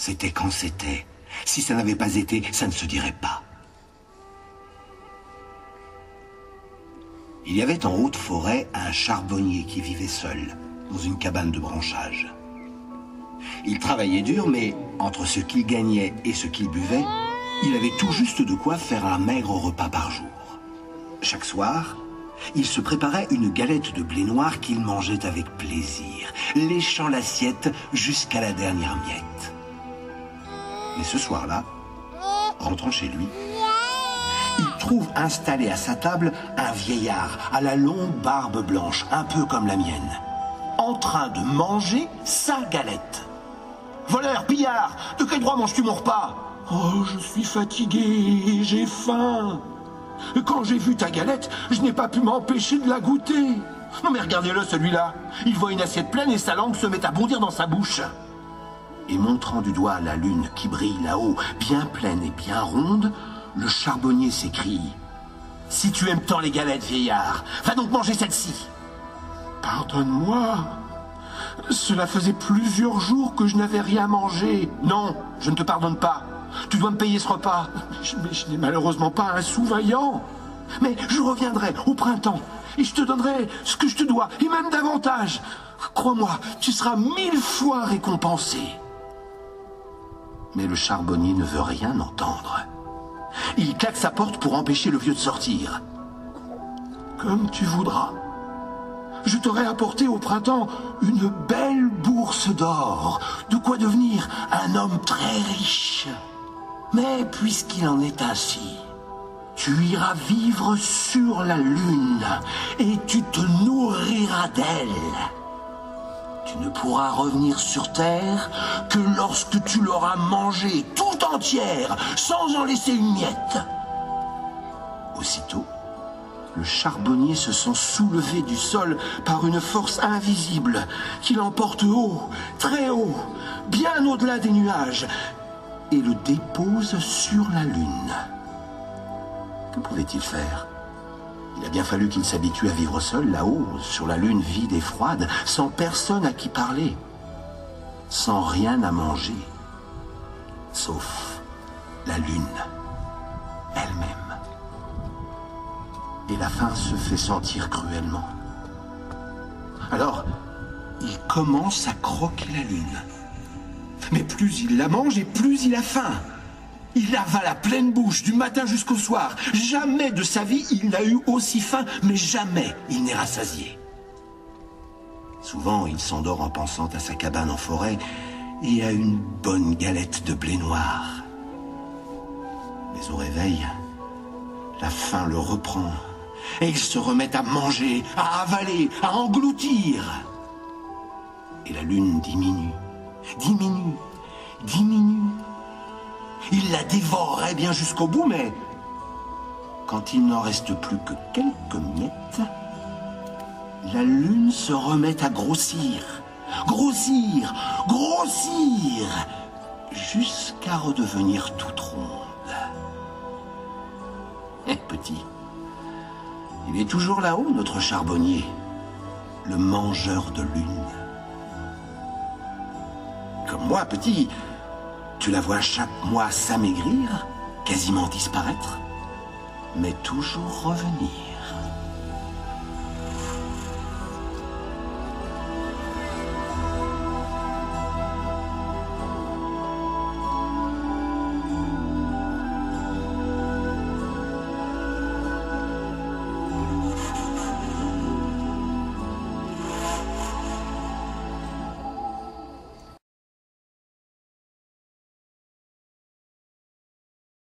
c'était quand c'était. Si ça n'avait pas été, ça ne se dirait pas. Il y avait en haute forêt un charbonnier qui vivait seul, dans une cabane de branchage. Il travaillait dur, mais entre ce qu'il gagnait et ce qu'il buvait, il avait tout juste de quoi faire un maigre repas par jour. Chaque soir, il se préparait une galette de blé noir qu'il mangeait avec plaisir, léchant l'assiette jusqu'à la dernière miette. Mais ce soir-là, rentrant chez lui, il trouve installé à sa table un vieillard à la longue barbe blanche, un peu comme la mienne, en train de manger sa galette. « Voleur, pillard, de quel droit manges-tu mon repas ?»« Oh, je suis fatigué, j'ai faim. Quand j'ai vu ta galette, je n'ai pas pu m'empêcher de la goûter. Non mais regardez-le celui-là, il voit une assiette pleine et sa langue se met à bondir dans sa bouche. » Et montrant du doigt la lune qui brille là-haut, bien pleine et bien ronde, le charbonnier s'écrie: « Si tu aimes tant les galettes, vieillard, va donc manger celle-ci. »« Pardonne-moi, cela faisait plusieurs jours que je n'avais rien mangé. »« Non, je ne te pardonne pas. Tu dois me payer ce repas. Je n'ai malheureusement pas un sou vaillant. Mais je reviendrai au printemps et je te donnerai ce que je te dois, et même davantage. Crois-moi, tu seras 1000 fois récompensé. » Mais le charbonnier ne veut rien entendre. Il claque sa porte pour empêcher le vieux de sortir. « Comme tu voudras. Je t'aurai apporté au printemps une belle bourse d'or, de quoi devenir un homme très riche. Mais puisqu'il en est ainsi, tu iras vivre sur la lune et tu te nourriras d'elle. Tu ne pourras revenir sur terre que lorsque tu l'auras mangée tout entière, sans en laisser une miette. » Aussitôt, le charbonnier se sent soulevé du sol par une force invisible qui l'emporte haut, très haut, bien au-delà des nuages, et le dépose sur la lune. Que pouvait-il faire? Il a bien fallu qu'il s'habitue à vivre seul là-haut, sur la lune vide et froide, sans personne à qui parler, sans rien à manger, sauf la lune elle-même. Et la faim se fait sentir cruellement. Alors, il commence à croquer la lune. Mais plus il la mange et plus il a faim. Il avale à pleine bouche du matin jusqu'au soir. Jamais de sa vie il n'a eu aussi faim, mais jamais il n'est rassasié. Souvent, il s'endort en pensant à sa cabane en forêt et à une bonne galette de blé noir. Mais au réveil, la faim le reprend et il se remet à manger, à avaler, à engloutir. Et la lune diminue, diminue, diminue. Il la dévorerait bien jusqu'au bout, mais quand il n'en reste plus que quelques miettes, la lune se remet à grossir, grossir, grossir, jusqu'à redevenir toute ronde. Eh, petit, il est toujours là-haut, notre charbonnier, le mangeur de lune. Comme moi, petit, tu la vois chaque mois s'amaigrir, quasiment disparaître, mais toujours revenir.